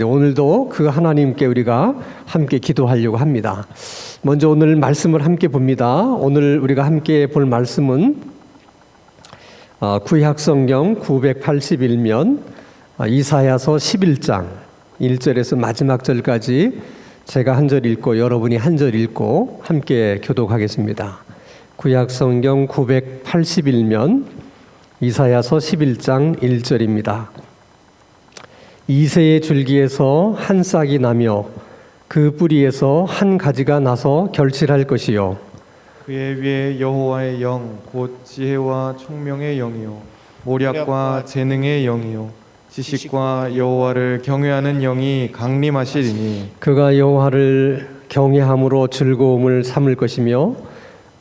이제 오늘도 그 하나님께 우리가 함께 기도하려고 합니다. 먼저 오늘 말씀을 함께 봅니다. 오늘 우리가 함께 볼 말씀은 구약성경 981면 이사야서 11장 1절에서 마지막 절까지 제가 한 절 읽고 여러분이 한 절 읽고 함께 교독하겠습니다. 구약성경 981면 이사야서 11장 1절입니다. 이새의 줄기에서 한 싹이 나며 그 뿌리에서 한 가지가 나서 결실할 것이요 그의 위에 여호와의 영 곧 지혜와 총명의 영이요 모략과 재능의 영이요 지식과 여호와를 경외하는 영이 강림하시리니 그가 여호와를 경외함으로 즐거움을 삼을 것이며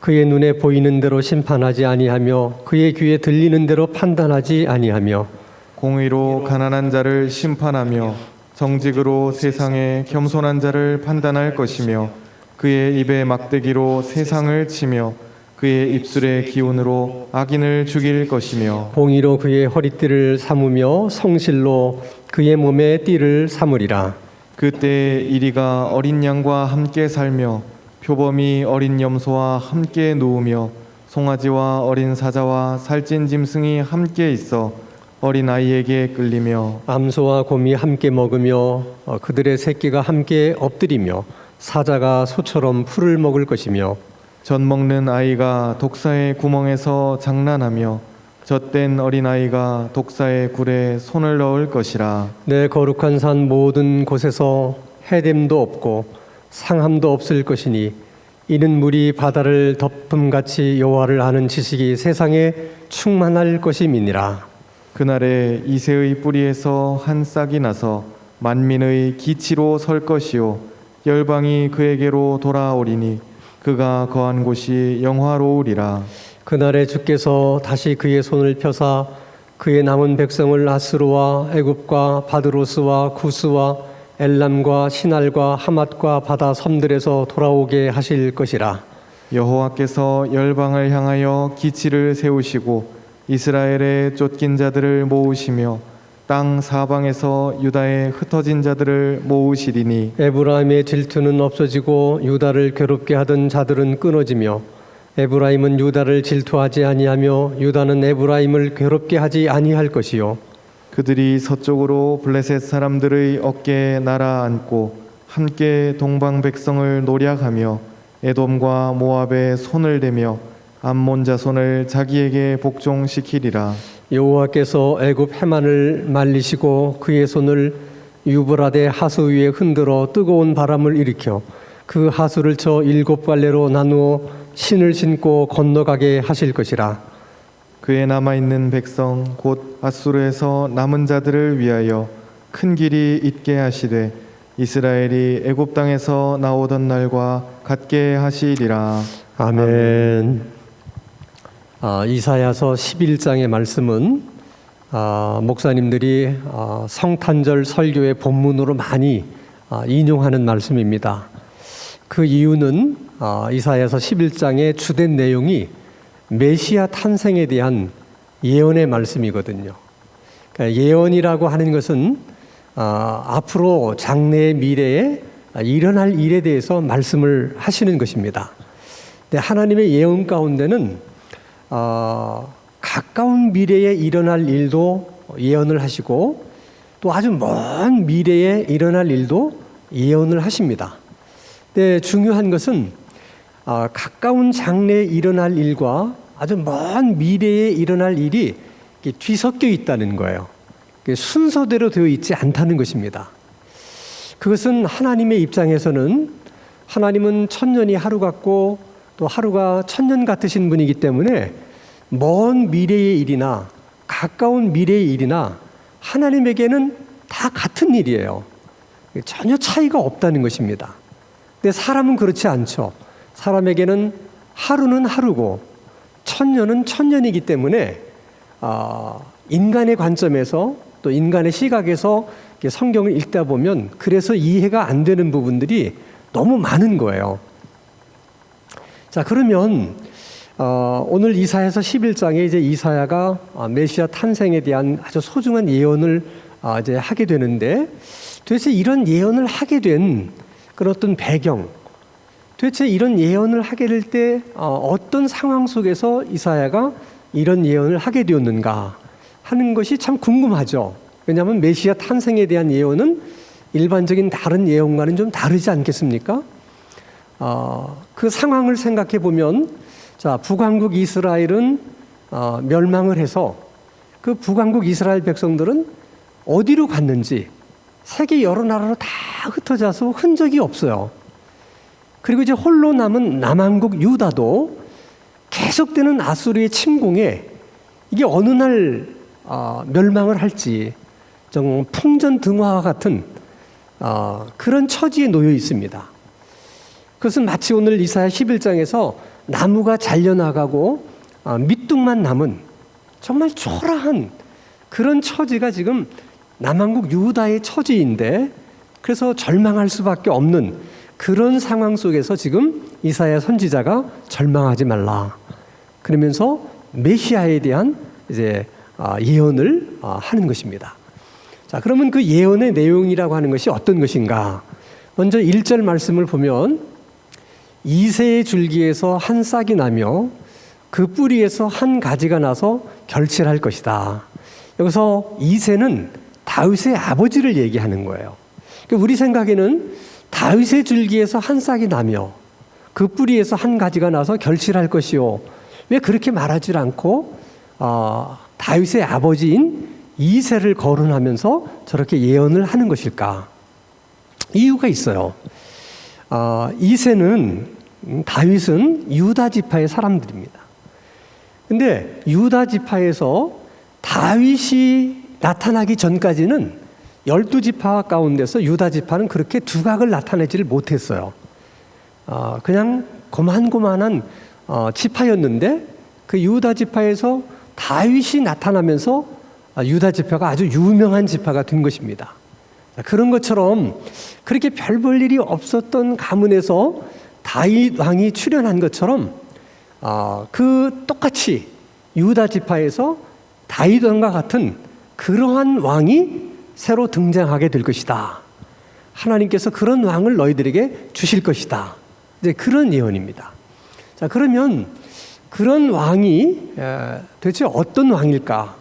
그의 눈에 보이는 대로 심판하지 아니하며 그의 귀에 들리는 대로 판단하지 아니하며 공의로 가난한 자를 심판하며 정직으로 세상에 겸손한 자를 판단할 것이며 그의 입의 막대기로 세상을 치며 그의 입술의 기운으로 악인을 죽일 것이며 공의로 그의 허리띠를 삼으며 성실로 그의 몸에 띠를 삼으리라. 그때에 이리가 어린 양과 함께 살며 표범이 어린 염소와 함께 누우며 송아지와 어린 사자와 살찐 짐승이 함께 있어 어린 아이에게 끌리며 암소와 곰이 함께 먹으며 그들의 새끼가 함께 엎드리며 사자가 소처럼 풀을 먹을 것이며 젖 먹는 아이가 독사의 구멍에서 장난하며 젖된 어린 아이가 독사의 굴에 손을 넣을 것이라. 내 거룩한 산 모든 곳에서 해됨도 없고 상함도 없을 것이니 이는 물이 바다를 덮음같이 여호와를 아는 지식이 세상에 충만할 것임이니라. 그날에 이새의 뿌리에서 한 싹이 나서 만민의 기치로 설 것이요 열방이 그에게로 돌아오리니 그가 거한 곳이 영화로우리라. 그날에 주께서 다시 그의 손을 펴사 그의 남은 백성을 아스루와 애굽과 바드로스와 구스와 엘람과 시날과 하맛과 바다 섬들에서 돌아오게 하실 것이라. 여호와께서 열방을 향하여 기치를 세우시고 이스라엘의 쫓긴 자들을 모으시며 땅 사방에서 유다의 흩어진 자들을 모으시리니 에브라임의 질투는 없어지고 유다를 괴롭게 하던 자들은 끊어지며 에브라임은 유다를 질투하지 아니하며 유다는 에브라임을 괴롭게 하지 아니할 것이요 그들이 서쪽으로 블레셋 사람들의 어깨에 날아앉고 함께 동방 백성을 노략하며 에돔과 모압에 손을 대며 암몬 자손을 자기에게 복종시키리라. 여호와께서 애굽 해만을 말리시고 그의 손을 유브라데 하수 위에 흔들어 뜨거운 바람을 일으켜 그 하수를 쳐 7 갈래로 나누어 신을 신고 건너가게 하실 것이라. 그의 남아있는 백성 곧 아수르에서 남은 자들을 위하여 큰 길이 있게 하시되 이스라엘이 애굽 땅에서 나오던 날과 같게 하시리라. 아멘. 이사야서 11장의 말씀은 목사님들이 성탄절 설교의 본문으로 많이 인용하는 말씀입니다. 그 이유는 이사야서 11장의 주된 내용이 메시아 탄생에 대한 예언의 말씀이거든요. 그러니까 예언이라고 하는 것은 앞으로 장래의 미래에 일어날 일에 대해서 말씀을 하시는 것입니다. 근데 하나님의 예언 가운데는 가까운 미래에 일어날 일도 예언을 하시고 또 아주 먼 미래에 일어날 일도 예언을 하십니다. 근데 중요한 것은 가까운 장래에 일어날 일과 아주 먼 미래에 일어날 일이 뒤섞여 있다는 거예요. 순서대로 되어 있지 않다는 것입니다. 그것은 하나님의 입장에서는 하나님은 천년이 하루 같고 또 하루가 천년 같으신 분이기 때문에 먼 미래의 일이나 가까운 미래의 일이나 하나님에게는 다 같은 일이에요. 전혀 차이가 없다는 것입니다. 근데 사람은 그렇지 않죠. 사람에게는 하루는 하루고 천년은 천년이기 때문에 인간의 관점에서 또 인간의 시각에서 성경을 읽다 보면 그래서 이해가 안 되는 부분들이 너무 많은 거예요. 자, 그러면 오늘 이사야서 11장에 이제 이사야가 메시아 탄생에 대한 아주 소중한 예언을 이제 하게 되는데 도대체 이런 예언을 하게 된 그런 어떤 배경, 도대체 이런 예언을 하게 될 때 어떤 상황 속에서 이사야가 이런 예언을 하게 되었는가 하는 것이 참 궁금하죠. 왜냐하면 메시아 탄생에 대한 예언은 일반적인 다른 예언과는 좀 다르지 않겠습니까? 그 상황을 생각해 보면, 자, 북왕국 이스라엘은 멸망을 해서 그 북왕국 이스라엘 백성들은 어디로 갔는지 세계 여러 나라로 다 흩어져서 흔적이 없어요. 그리고 이제 홀로 남은 남왕국 유다도 계속되는 아수르의 침공에 이게 어느 날 멸망을 할지 좀 풍전등화와 같은 그런 처지에 놓여 있습니다. 그것은 마치 오늘 이사야 11장에서 나무가 잘려나가고 밑둥만 남은 정말 초라한 그런 처지가 지금 남왕국 유다의 처지인데, 그래서 절망할 수밖에 없는 그런 상황 속에서 지금 이사야 선지자가 절망하지 말라 그러면서 메시아에 대한 이제 예언을 하는 것입니다. 자, 그러면 그 예언의 내용이라고 하는 것이 어떤 것인가? 먼저 1절 말씀을 보면 이새의 줄기에서 한 싹이 나며 그 뿌리에서 한 가지가 나서 결실할 것이다. 여기서 이새는 다윗의 아버지를 얘기하는 거예요. 그러니까 우리 생각에는 다윗의 줄기에서 한 싹이 나며 그 뿌리에서 한 가지가 나서 결실할 것이요. 왜 그렇게 말하지 않고 다윗의 아버지인 이새를 거론하면서 저렇게 예언을 하는 것일까? 이유가 있어요. 이새는, 다윗은 유다 지파의 사람들입니다. 근데 유다 지파에서 다윗이 나타나기 전까지는 12지파 가운데서 유다 지파는 그렇게 두각을 나타내지를 못했어요. 그냥 고만고만한 지파였는데 그 유다 지파에서 다윗이 나타나면서 유다 지파가 아주 유명한 지파가 된 것입니다. 그런 것처럼 그렇게 별 볼 일이 없었던 가문에서 다윗 왕이 출현한 것처럼 그 똑같이 유다 지파에서 다윗 왕과 같은 그러한 왕이 새로 등장하게 될 것이다. 하나님께서 그런 왕을 너희들에게 주실 것이다. 이제 그런 예언입니다. 자, 그러면 그런 왕이 도대체 어떤 왕일까?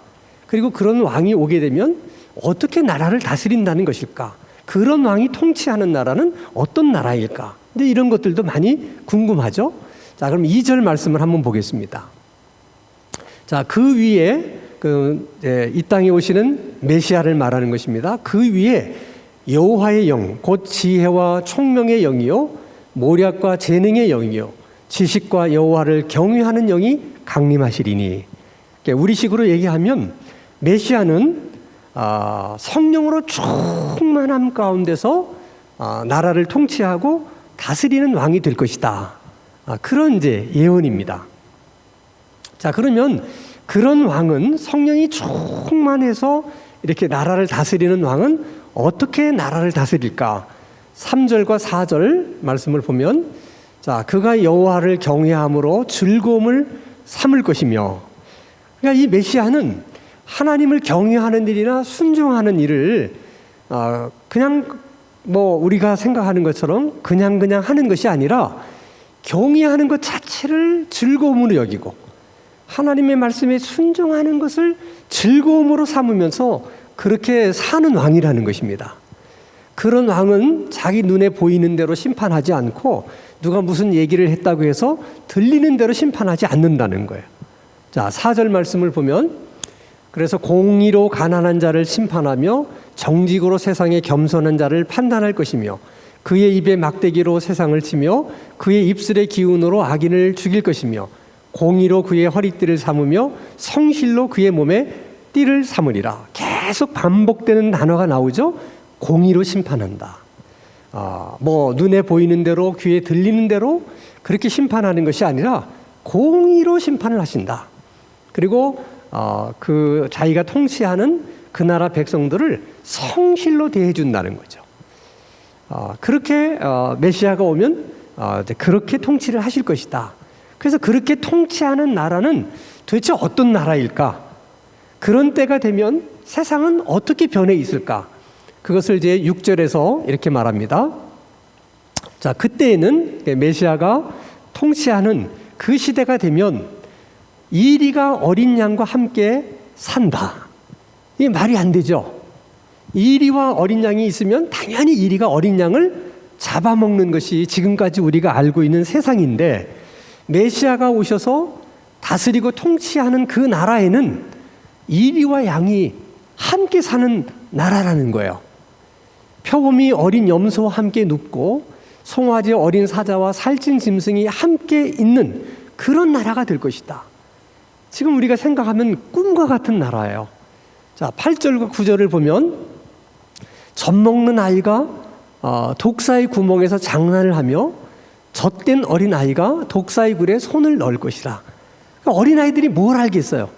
그리고 그런 왕이 오게 되면 어떻게 나라를 다스린다는 것일까? 그런 왕이 통치하는 나라는 어떤 나라일까? 근데 이런 것들도 많이 궁금하죠? 자, 그럼 2절 말씀을 한번 보겠습니다. 자, 그 위에 이 땅에 오시는 메시아를 말하는 것입니다. 그 위에 여호와의 영, 곧 지혜와 총명의 영이요, 모략과 재능의 영이요, 지식과 여호와를 경외하는 영이 강림하시리니. 우리식으로 얘기하면 메시아는 성령으로 충만함 가운데서 나라를 통치하고 다스리는 왕이 될 것이다. 그런 이제 예언입니다. 자, 그러면 그런 왕은, 성령이 충만해서 이렇게 나라를 다스리는 왕은 어떻게 나라를 다스릴까? 3절과 4절 말씀을 보면, 자, 그가 여호와를 경외함으로 즐거움을 삼을 것이며, 그러니까 이 메시아는 하나님을 경외하는 일이나 순종하는 일을 그냥 우리가 생각하는 것처럼 그냥 하는 것이 아니라 경외하는 것 자체를 즐거움으로 여기고 하나님의 말씀에 순종하는 것을 즐거움으로 삼으면서 그렇게 사는 왕이라는 것입니다. 그런 왕은 자기 눈에 보이는 대로 심판하지 않고 누가 무슨 얘기를 했다고 해서 들리는 대로 심판하지 않는다는 거예요. 자, 4절 말씀을 보면, 그래서 공의로 가난한 자를 심판하며 정직으로 세상의 겸손한 자를 판단할 것이며 그의 입에 막대기로 세상을 치며 그의 입술의 기운으로 악인을 죽일 것이며 공의로 그의 허리띠를 삼으며 성실로 그의 몸에 띠를 삼으리라. 계속 반복되는 단어가 나오죠. 공의로 심판한다. 눈에 보이는 대로 귀에 들리는 대로 그렇게 심판하는 것이 아니라 공의로 심판을 하신다. 그리고 그 자기가 통치하는 그 나라 백성들을 성실로 대해 준다는 거죠. 그렇게 메시아가 오면 그렇게 통치를 하실 것이다. 그래서 그렇게 통치하는 나라는 도대체 어떤 나라일까? 그런 때가 되면 세상은 어떻게 변해 있을까? 그것을 이제 6절에서 이렇게 말합니다. 자, 그때에는 메시아가 통치하는 그 시대가 되면 이리가 어린 양과 함께 산다. 이게 말이 안 되죠. 이리와 어린 양이 있으면 당연히 이리가 어린 양을 잡아먹는 것이 지금까지 우리가 알고 있는 세상인데, 메시아가 오셔서 다스리고 통치하는 그 나라에는 이리와 양이 함께 사는 나라라는 거예요. 표범이 어린 염소와 함께 눕고 송아지 어린 사자와 살찐 짐승이 함께 있는 그런 나라가 될 것이다. 지금 우리가 생각하면 꿈과 같은 나라예요. 자, 8절과 9절을 보면 젖 먹는 아이가 독사의 구멍에서 장난을 하며 젖된 어린 아이가 독사의 굴에 손을 넣을 것이라. 그러니까 어린 아이들이 뭘 알겠어요?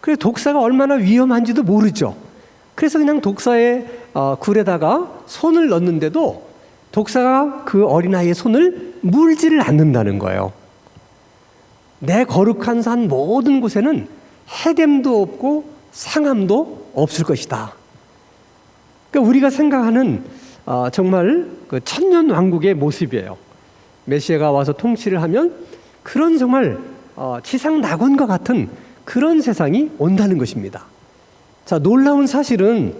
그래서 독사가 얼마나 위험한지도 모르죠. 그래서 그냥 독사의 굴에다가 손을 넣는데도 독사가 그 어린아이의 손을 물지를 않는다는 거예요. 내 거룩한 산 모든 곳에는 해됨도 없고 상함도 없을 것이다. 그러니까 우리가 생각하는 정말 그 천년 왕국의 모습이에요. 메시아가 와서 통치를 하면 그런 정말 지상 낙원과 같은 그런 세상이 온다는 것입니다. 자, 놀라운 사실은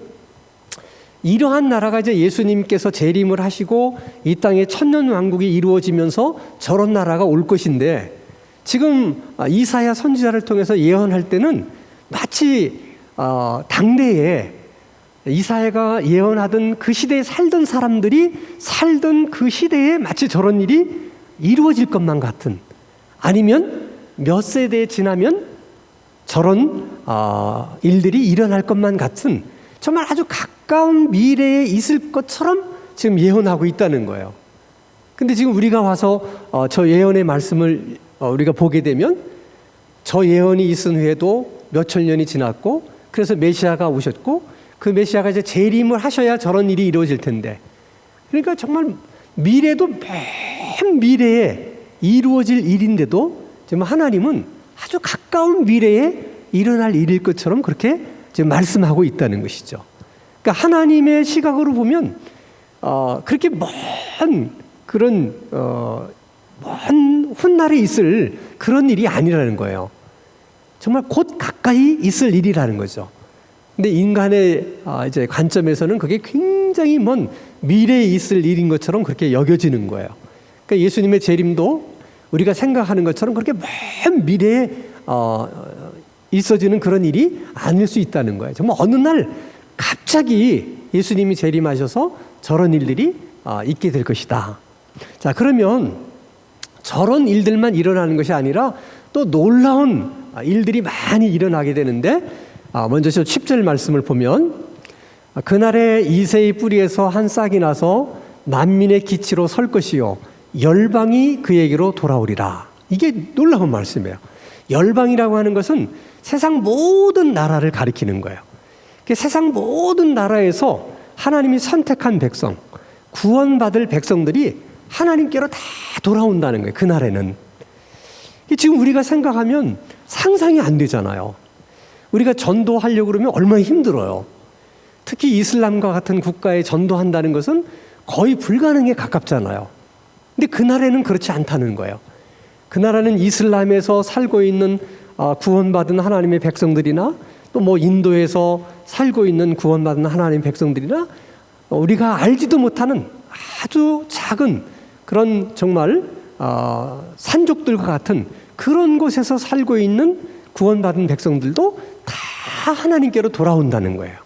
이러한 나라가 이제 예수님께서 재림을 하시고 이 땅에 천년 왕국이 이루어지면서 저런 나라가 올 것인데, 지금 이사야 선지자를 통해서 예언할 때는 마치 당대에 이사야가 예언하던 그 시대에 살던 사람들이 살던 그 시대에 마치 저런 일이 이루어질 것만 같은, 아니면 몇 세대 지나면 저런 일들이 일어날 것만 같은 정말 아주 가까운 미래에 있을 것처럼 지금 예언하고 있다는 거예요. 근데 지금 우리가 와서 저 예언의 말씀을 우리가 보게 되면 저 예언이 있은 후에도 몇천 년이 지났고, 그래서 메시아가 오셨고 그 메시아가 이제 재림을 하셔야 저런 일이 이루어질 텐데, 그러니까 정말 미래도 맨 미래에 이루어질 일인데도 지금 하나님은 아주 가까운 미래에 일어날 일일 것처럼 그렇게 지금 말씀하고 있다는 것이죠. 그러니까 하나님의 시각으로 보면 그렇게 먼 그런 먼 훗날에 있을 그런 일이 아니라는 거예요. 정말 곧 가까이 있을 일이라는 거죠. 근데 인간의 이제 관점에서는 그게 굉장히 먼 미래에 있을 일인 것처럼 그렇게 여겨지는 거예요. 그러니까 예수님의 재림도 우리가 생각하는 것처럼 그렇게 먼 미래에 있어지는 그런 일이 아닐 수 있다는 거예요. 정말 어느 날 갑자기 예수님이 재림하셔서 저런 일들이 있게 될 것이다. 자, 그러면 저런 일들만 일어나는 것이 아니라 또 놀라운 일들이 많이 일어나게 되는데, 먼저 저 10절 말씀을 보면 그날에 이새의 뿌리에서 한 싹이 나서 만민의 기치로 설 것이요 열방이 그에게로 돌아오리라. 이게 놀라운 말씀이에요. 열방이라고 하는 것은 세상 모든 나라를 가리키는 거예요. 세상 모든 나라에서 하나님이 선택한 백성, 구원받을 백성들이 하나님께로 다 돌아온다는 거예요. 그날에는. 지금 우리가 생각하면 상상이 안 되잖아요. 우리가 전도하려고 그러면 얼마나 힘들어요. 특히 이슬람과 같은 국가에 전도한다는 것은 거의 불가능에 가깝잖아요. 근데 그날에는 그렇지 않다는 거예요. 그 나라는 이슬람에서 살고 있는 구원받은 하나님의 백성들이나 또 뭐 인도에서 살고 있는 구원받은 하나님의 백성들이나 우리가 알지도 못하는 아주 작은 그런 정말 산족들과 같은 그런 곳에서 살고 있는 구원받은 백성들도 다 하나님께로 돌아온다는 거예요.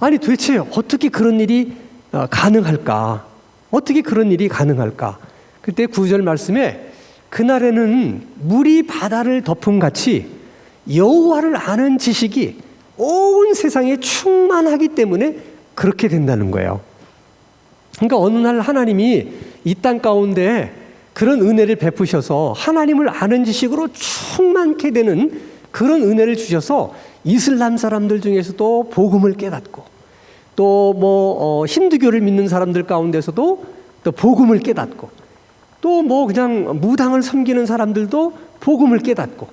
아니 도대체 어떻게 그런 일이 가능할까? 어떻게 그런 일이 가능할까? 그때 9절 말씀에 그날에는 물이 바다를 덮음같이 여호와를 아는 지식이 온 세상에 충만하기 때문에 그렇게 된다는 거예요. 그러니까 어느 날 하나님이 이 땅 가운데 그런 은혜를 베푸셔서 하나님을 아는 지식으로 충만케 되는 그런 은혜를 주셔서 이슬람 사람들 중에서도 복음을 깨닫고 또 뭐 힌두교를 믿는 사람들 가운데서도 또 복음을 깨닫고 또 뭐 그냥 무당을 섬기는 사람들도 복음을 깨닫고,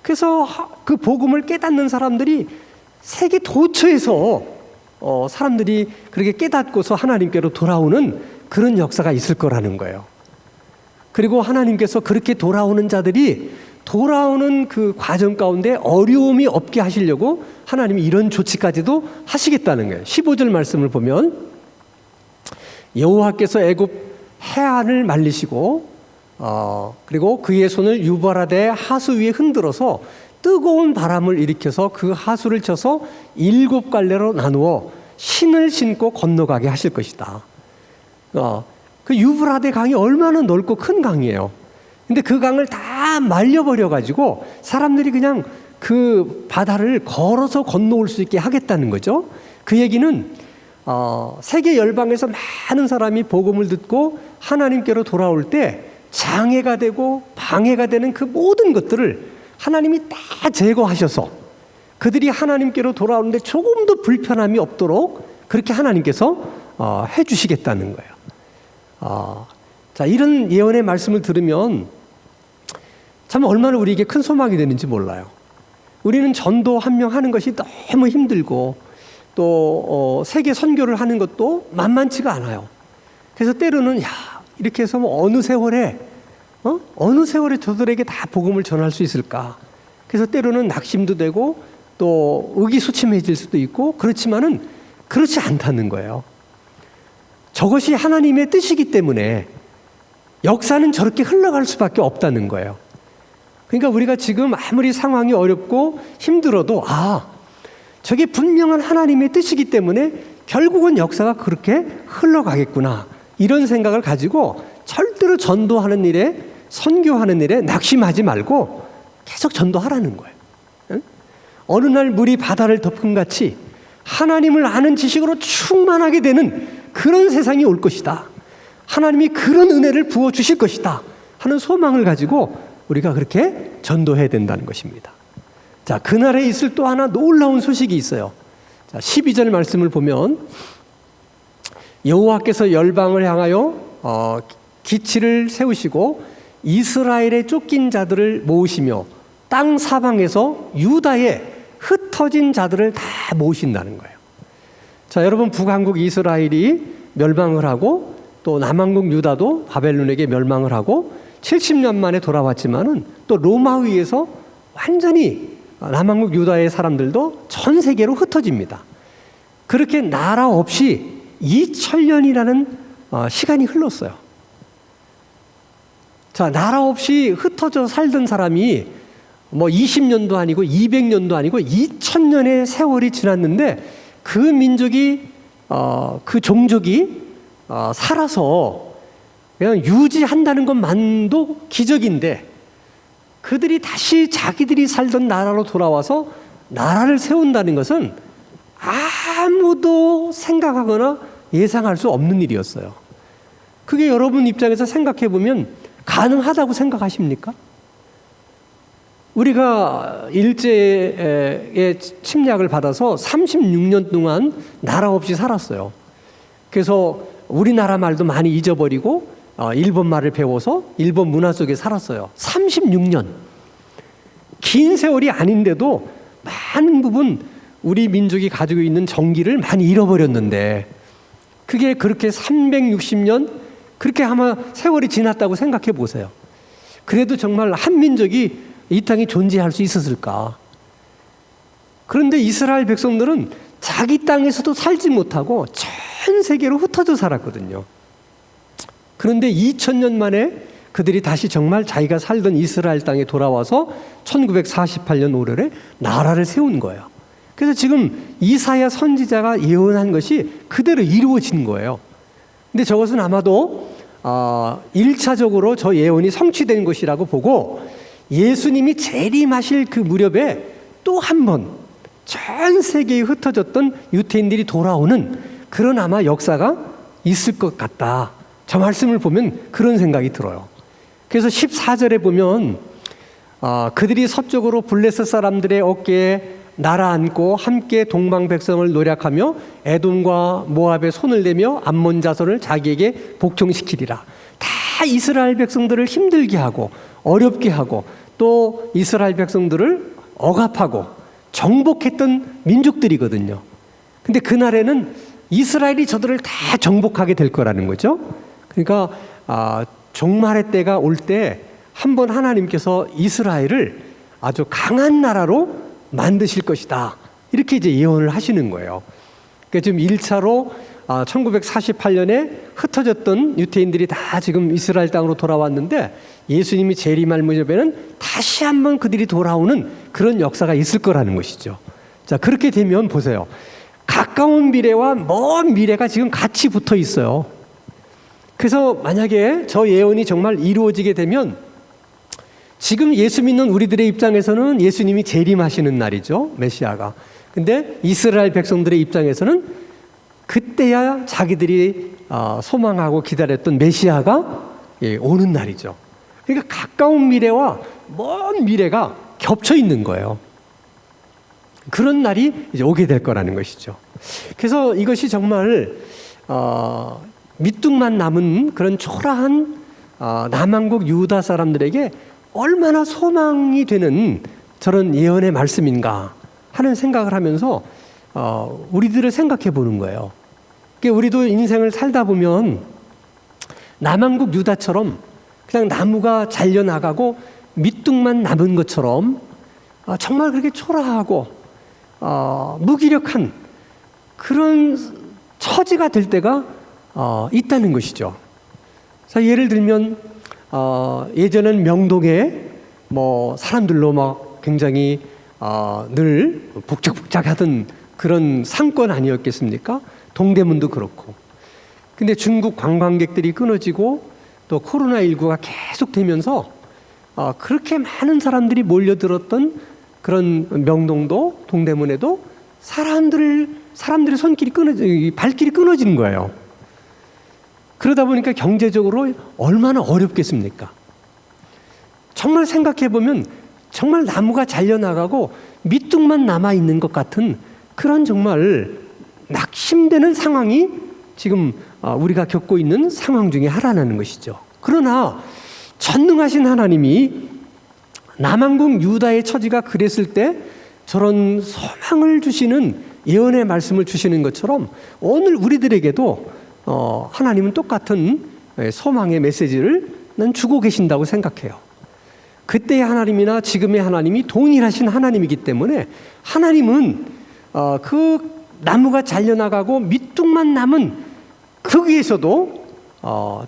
그래서 그 복음을 깨닫는 사람들이 세계 도처에서 사람들이 그렇게 깨닫고서 하나님께로 돌아오는 그런 역사가 있을 거라는 거예요. 그리고 하나님께서 그렇게 돌아오는 자들이 돌아오는 그 과정 가운데 어려움이 없게 하시려고 하나님이 이런 조치까지도 하시겠다는 거예요. 15절 말씀을 보면 여호와께서 애굽 해안을 말리시고 그리고 그의 손을 유발하되 하수 위에 흔들어서 뜨거운 바람을 일으켜서 그 하수를 쳐서 7갈래로 나누어 신을 신고 건너가게 하실 것이다. 그 유브라데 강이 얼마나 넓고 큰 강이에요. 근데 그 강을 다 말려버려 가지고 사람들이 그냥 그 바다를 걸어서 건너올 수 있게 하겠다는 거죠. 그 얘기는 세계 열방에서 많은 사람이 복음을 듣고 하나님께로 돌아올 때 장애가 되고 방해가 되는 그 모든 것들을 하나님이 다 제거하셔서 그들이 하나님께로 돌아오는데 조금도 불편함이 없도록 그렇게 하나님께서 해주시겠다는 거예요. 자, 이런 예언의 말씀을 들으면 참 얼마나 우리에게 큰 소망이 되는지 몰라요. 우리는 전도 한 명 하는 것이 너무 힘들고 또 세계 선교를 하는 것도 만만치가 않아요. 그래서 때로는 이렇게 해서 뭐 어느 세월에 저들에게 다 복음을 전할 수 있을까? 그래서 때로는 낙심도 되고 또 의기소침해질 수도 있고 그렇지만은 그렇지 않다는 거예요. 저것이 하나님의 뜻이기 때문에 역사는 저렇게 흘러갈 수밖에 없다는 거예요. 그러니까 우리가 지금 아무리 상황이 어렵고 힘들어도 저게 분명한 하나님의 뜻이기 때문에 결국은 역사가 그렇게 흘러가겠구나 이런 생각을 가지고 절대로 전도하는 일에 선교하는 일에 낙심하지 말고 계속 전도하라는 거예요. 어느 날 물이 바다를 덮은 같이 하나님을 아는 지식으로 충만하게 되는 그런 세상이 올 것이다. 하나님이 그런 은혜를 부어주실 것이다 하는 소망을 가지고 우리가 그렇게 전도해야 된다는 것입니다. 자, 그날에 있을 또 하나 놀라운 소식이 있어요. 자, 12절 말씀을 보면 여호와께서 열방을 향하여 기치를 세우시고 이스라엘의 쫓긴 자들을 모으시며 땅 사방에서 유다의 흩어진 자들을 다 모으신다는 거예요. 자, 여러분, 북왕국 이스라엘이 멸망을 하고 또 남왕국 유다도 바벨론에게 멸망을 하고 70년 만에 돌아왔지만은 또 로마에 의해서 완전히 남왕국 유다의 사람들도 전 세계로 흩어집니다. 그렇게 나라 없이 2000년이라는 시간이 흘렀어요. 자, 나라 없이 흩어져 살던 사람이 뭐 20년도 아니고 200년도 아니고 2000년의 세월이 지났는데 그 민족이 그 종족이 살아서 그냥 유지한다는 것만도 기적인데 그들이 다시 자기들이 살던 나라로 돌아와서 나라를 세운다는 것은 아무도 생각하거나 예상할 수 없는 일이었어요. 그게 여러분 입장에서 생각해 보면 가능하다고 생각하십니까? 우리가 일제의 침략을 받아서 36년 동안 나라 없이 살았어요. 그래서 우리나라 말도 많이 잊어버리고 일본 말을 배워서 일본 문화 속에 살았어요. 36년. 긴 세월이 아닌데도 많은 부분 우리 민족이 가지고 있는 정기를 많이 잃어버렸는데 그게 그렇게 360년 그렇게 아마 세월이 지났다고 생각해 보세요. 그래도 정말 한 민족이 이 땅에 존재할 수 있었을까? 그런데 이스라엘 백성들은 자기 땅에서도 살지 못하고 전 세계로 흩어져 살았거든요. 그런데 2000년 만에 그들이 다시 정말 자기가 살던 이스라엘 땅에 돌아와서 1948년 5월에 나라를 세운 거예요. 그래서 지금 이사야 선지자가 예언한 것이 그대로 이루어진 거예요. 근데 저것은 아마도 1차적으로 저 예언이 성취된 것이라고 보고 예수님이 재림하실 그 무렵에 또 한 번 전 세계에 흩어졌던 유대인들이 돌아오는 그런 아마 역사가 있을 것 같다. 저 말씀을 보면 그런 생각이 들어요. 그래서 14절에 보면 그들이 서쪽으로 블레셋 사람들의 어깨에 날아앉고 함께 동방 백성을 노략하며 에돔과 모압에 손을 대며 암몬 자손을 자기에게 복종시키리라. 다 이스라엘 백성들을 힘들게 하고 어렵게 하고 또 이스라엘 백성들을 억압하고 정복했던 민족들이거든요. 근데 그날에는 이스라엘이 저들을 다 정복하게 될 거라는 거죠. 그러니까 종말의 때가 올 때 한번 하나님께서 이스라엘을 아주 강한 나라로 만드실 것이다. 이렇게 이제 예언을 하시는 거예요. 그러니까 지금 1차로 1948년에 흩어졌던 유대인들이 다 지금 이스라엘 땅으로 돌아왔는데 예수님이 재림할 무렵에는 다시 한번 그들이 돌아오는 그런 역사가 있을 거라는 것이죠. 자, 그렇게 되면 보세요. 가까운 미래와 먼 미래가 지금 같이 붙어 있어요. 그래서 만약에 저 예언이 정말 이루어지게 되면 지금 예수 믿는 우리들의 입장에서는 예수님이 재림하시는 날이죠. 메시아가. 근데 이스라엘 백성들의 입장에서는 그때야 자기들이 소망하고 기다렸던 메시아가 오는 날이죠. 그러니까 가까운 미래와 먼 미래가 겹쳐 있는 거예요. 그런 날이 이제 오게 될 거라는 것이죠. 그래서 이것이 정말 밑둥만 남은 그런 초라한 남한국 유다 사람들에게 얼마나 소망이 되는 저런 예언의 말씀인가 하는 생각을 하면서 우리들을 생각해 보는 거예요. 그러니까 우리도 인생을 살다 보면 남한국 유다처럼 그냥 나무가 잘려나가고 밑둥만 남은 것처럼 정말 그렇게 초라하고 무기력한 그런 처지가 될 때가 있다는 것이죠. 자, 예를 들면 예전엔 명동에 뭐 사람들로 막 굉장히 늘 북적북적하던 그런 상권 아니었겠습니까? 동대문도 그렇고. 근데 중국 관광객들이 끊어지고 또 코로나19가 계속되면서 그렇게 많은 사람들이 몰려들었던 그런 명동도 동대문에도 사람들의 발길이 끊어지는 거예요. 그러다 보니까 경제적으로 얼마나 어렵겠습니까? 정말 생각해 보면 정말 나무가 잘려나가고 밑둥만 남아있는 것 같은 그런 정말 낙심되는 상황이 지금 우리가 겪고 있는 상황 중에 하나라는 것이죠. 그러나 전능하신 하나님이 남한국 유다의 처지가 그랬을 때 저런 소망을 주시는 예언의 말씀을 주시는 것처럼 오늘 우리들에게도 하나님은 똑같은 소망의 메시지를 난 주고 계신다고 생각해요. 그때의 하나님이나 지금의 하나님이 동일하신 하나님이기 때문에 하나님은 그 나무가 잘려나가고 밑둥만 남은 그 위에서도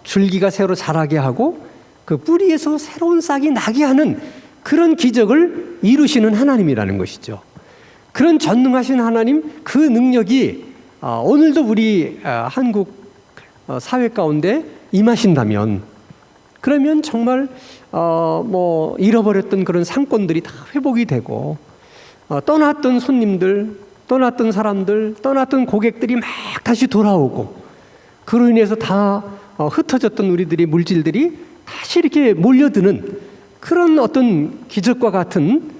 줄기가 새로 자라게 하고 그 뿌리에서 새로운 싹이 나게 하는 그런 기적을 이루시는 하나님이라는 것이죠. 그런 전능하신 하나님 그 능력이 오늘도 우리 한국 사회 가운데 임하신다면 그러면 정말 뭐 잃어버렸던 그런 상권들이 다 회복이 되고 떠났던 손님들, 떠났던 사람들, 떠났던 고객들이 막 다시 돌아오고 그로 인해서 다 흩어졌던 우리들의 물질들이 다시 이렇게 몰려드는 그런 어떤 기적과 같은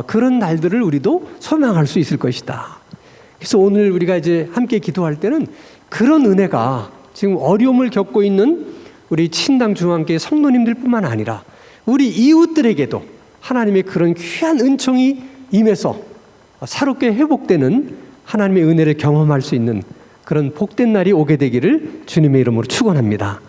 그런 날들을 우리도 소망할 수 있을 것이다. 그래서 오늘 우리가 이제 함께 기도할 때는 그런 은혜가 지금 어려움을 겪고 있는 우리 친당 중앙교회 성도님들 뿐만 아니라 우리 이웃들에게도 하나님의 그런 귀한 은총이 임해서 새롭게 회복되는 하나님의 은혜를 경험할 수 있는 그런 복된 날이 오게 되기를 주님의 이름으로 축원합니다.